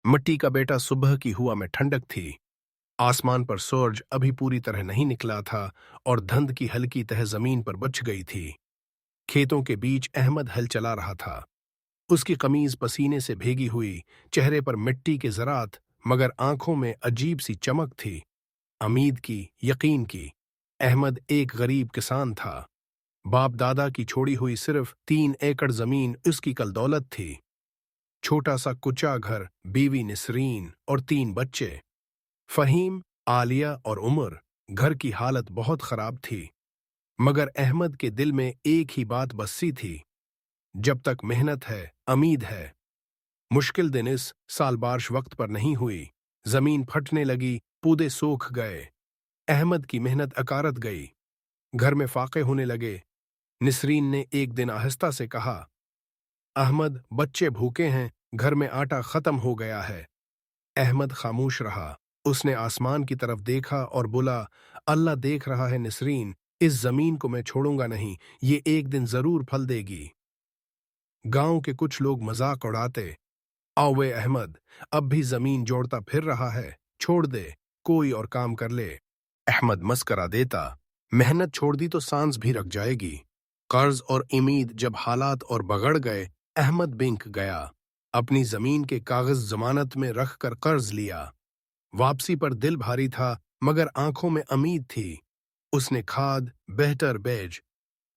मिट्टी का बेटा सुबह की हुआ में ठंडक थी। आसमान पर सूरज अभी पूरी तरह नहीं निकला था और धुंध की हल्की तह जमीन पर बच गई थी। खेतों के बीच अहमद हल चला रहा था। उसकी कमीज पसीने से भीगी हुई, चेहरे पर मिट्टी के ज़रात, मगर आंखों में अजीब सी चमक थी। उम्मीद की, यकीन की। अहमद एक गरीब किसान था। बाप दादा की छोड़ी हुई सिर्फ 3 एकड़ जमीन उसकी कल दौलत थी। छोटा सा कुचा घर, बीवी निसरीन और 3 बच्चे, फहीम, आलिया और उमर। घर की हालत बहुत खराब थी, मगर अहमद के दिल में एक ही बात बसी थी, जब तक मेहनत है, उम्मीद है। मुश्किल दिन इस साल बारिश वक्त पर नहीं हुई। जमीन फटने लगी, पौधे सूख गए। अहमद की मेहनत अकारत गई। घर में फाके होने लगे। निसरीन ने एक दिन आहिस्ता से कहा, अहमद, बच्चे भूखे हैं, घर में आटा खत्म हो गया है। अहमद खामोश रहा। उसने आसमान की तरफ देखा और बोला, अल्लाह देख रहा है निसरीन, इस जमीन को मैं छोड़ूंगा नहीं, ये एक दिन जरूर फल देगी। गांव के कुछ लोग मजाक उड़ाते, आओ वे अहमद, अब भी जमीन जोड़ता फिर रहा है, छोड़ दे, कोई और काम कर ले। अहमद मस्करा देता, मेहनत छोड़ दी तो सांस भी रख जाएगी। कर्ज और उम्मीद जब हालात और बगड़ गए, अहमद बैंक गया। अपनी जमीन के कागज जमानत में रखकर कर्ज लिया। वापसी पर दिल भारी था, मगर आंखों में उम्मीद थी। उसने खाद, बेहतर बीज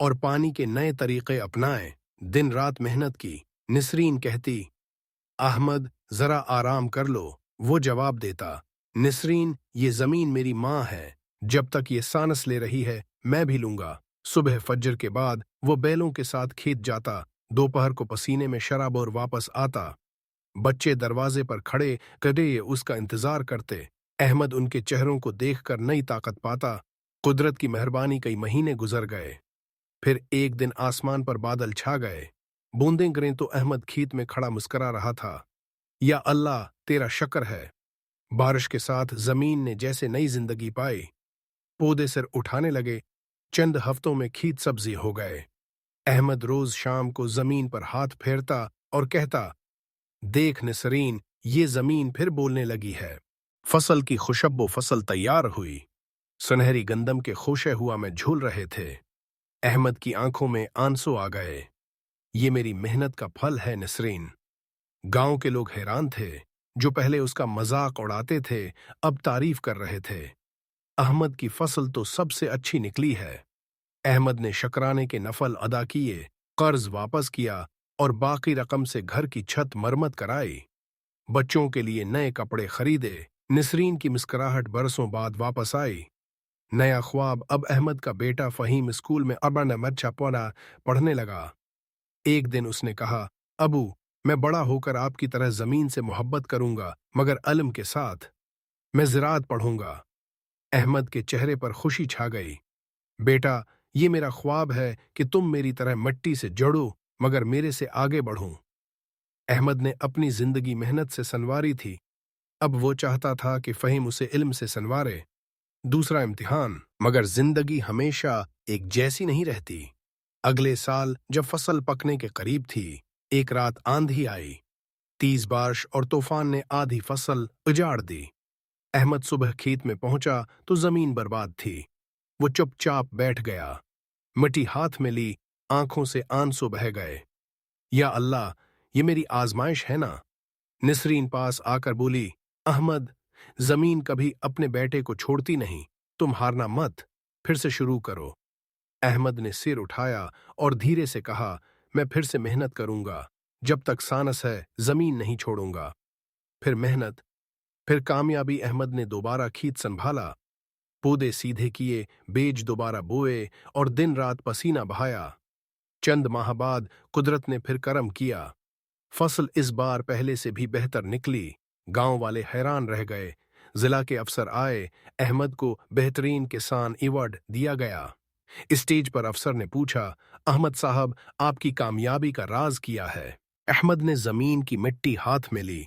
और पानी के नए तरीके अपनाए। दिन रात मेहनत की। निसरीन कहती, अहमद, जरा आराम कर लो। वो जवाब देता, निसरीन, ये जमीन मेरी माँ है, जब तक ये सांस ले रही है मैं भी लूंगा। सुबह फज्र के बाद वो बैलों के साथ खेत जाता। दोपहर को पसीने में शराब और वापस आता। बच्चे दरवाजे पर खड़े कड़े उसका इंतजार करते। अहमद उनके चेहरों को देखकर नई ताकत पाता। कुदरत की मेहरबानी, कई महीने गुजर गए। फिर एक दिन आसमान पर बादल छा गए। बूंदें गिरें तो अहमद खेत में खड़ा मुस्करा रहा था, या अल्लाह, तेरा शुक्र है। बारिश के साथ जमीन ने जैसे नई जिंदगी पाई। पौधे सिर उठाने लगे। चंद हफ्तों में खेत सब्जी हो गए। अहमद रोज शाम को जमीन पर हाथ फेरता और कहता, देख निसरीन, ये जमीन फिर बोलने लगी है। फसल की खुशबू, फसल तैयार हुई। सुनहरी गंदम के खोशे हुआ में झूल रहे थे। अहमद की आंखों में आंसू आ गए। ये मेरी मेहनत का फल है निसरीन। गांव के लोग हैरान थे। जो पहले उसका मजाक उड़ाते थे, अब तारीफ कर रहे थे। अहमद की फसल तो सबसे अच्छी निकली है। अहमद ने शुक्राने के नफल अदा किए, कर्ज वापस किया और बाकी रकम से घर की छत मरम्मत कराई। बच्चों के लिए नए कपड़े खरीदे। निसरीन की मुस्कुराहट बरसों बाद वापस आई। नया ख्वाब, अब अहमद का बेटा फहीम स्कूल में अबा नमच्छा पौना पढ़ने लगा। एक दिन उसने कहा, अबू, मैं बड़ा होकर आपकी तरह जमीन से मोहब्बत करूंगा, मगर इल्म के साथ। मैं ज़राअत पढ़ूंगा। अहमद के चेहरे पर खुशी छा गई। बेटा, ये मेरा ख्वाब है कि तुम मेरी तरह मिट्टी से जुड़ो, मगर मेरे से आगे बढ़ो। अहमद ने अपनी जिंदगी मेहनत से संवारी थी। अब वो चाहता था कि फहीम उसे इल्म से संवारे। दूसरा इम्तिहान। मगर जिंदगी हमेशा एक जैसी नहीं रहती। अगले साल जब फसल पकने के करीब थी, एक रात आंधी आई। तेज बारिश और तूफान ने आधी फसल उजाड़ दी। अहमद सुबह खेत में पहुंचा तो जमीन बर्बाद थी। वो चुपचाप बैठ गया। मिट्टी हाथ में ली, आंखों से आंसू बह गए। या अल्लाह, ये मेरी आजमाइश है ना। निसरीन पास आकर बोली, अहमद, जमीन कभी अपने बेटे को छोड़ती नहीं, तुम हारना मत, फिर से शुरू करो। अहमद ने सिर उठाया और धीरे से कहा, मैं फिर से मेहनत करूंगा, जब तक सांस है जमीन नहीं छोड़ूंगा। फिर मेहनत, फिर कामयाबी। अहमद ने दोबारा खेत संभाला, पौधे सीधे किए, बीज दोबारा बोए और दिन रात पसीना बहाया। चंद माह बाद कुदरत ने फिर करम किया। फसल इस बार पहले से भी बेहतर निकली। गांव वाले हैरान रह गए। जिला के अफसर आए। अहमद को बेहतरीन किसान अवार्ड दिया गया। स्टेज पर अफसर ने पूछा, अहमद साहब, आपकी कामयाबी का राज क्या है। अहमद ने जमीन की मिट्टी हाथ में ली।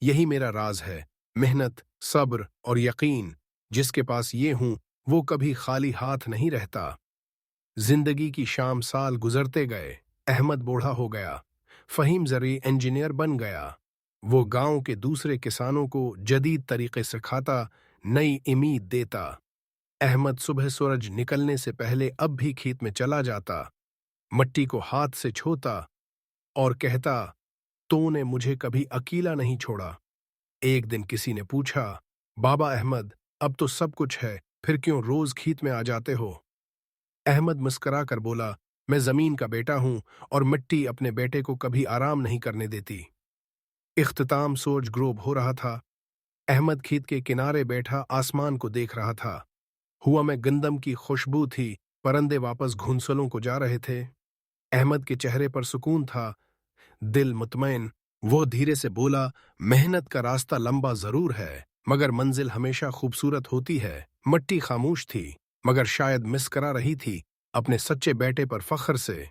यही मेरा राज है, मेहनत, सब्र और यकीन। जिसके पास ये हूं, वो कभी खाली हाथ नहीं रहता। जिंदगी की शाम साल गुजरते गए। अहमद बूढ़ा हो गया। फहीम जरी इंजीनियर बन गया। वो गांव के दूसरे किसानों को जदीद तरीके सिखाता, नई उम्मीद देता। अहमद सुबह सूरज निकलने से पहले अब भी खेत में चला जाता, मट्टी को हाथ से छूता और कहता, तूने मुझे कभी अकेला नहीं छोड़ा। एक दिन किसी ने पूछा, बाबा अहमद, अब तो सब कुछ है, फिर क्यों रोज खेत में आ जाते हो? अहमद मुस्करा कर बोला, मैं जमीन का बेटा हूं और मिट्टी अपने बेटे को कभी आराम नहीं करने देती। इख्तिताम सूरज ग्रोब हो रहा था। अहमद खेत के किनारे बैठा आसमान को देख रहा था। हुआ में गंदम की खुशबू थी, परिंदे वापस घोंसलों को जा रहे थे। अहमद के चेहरे पर सुकून था, दिल मुतमईन। वो धीरे से बोला, मेहनत का रास्ता लंबा जरूर है, मगर मंजिल हमेशा खूबसूरत होती है। मिट्टी खामोश थी, मगर शायद मुस्करा रही थी, अपने सच्चे बेटे पर फख्र से।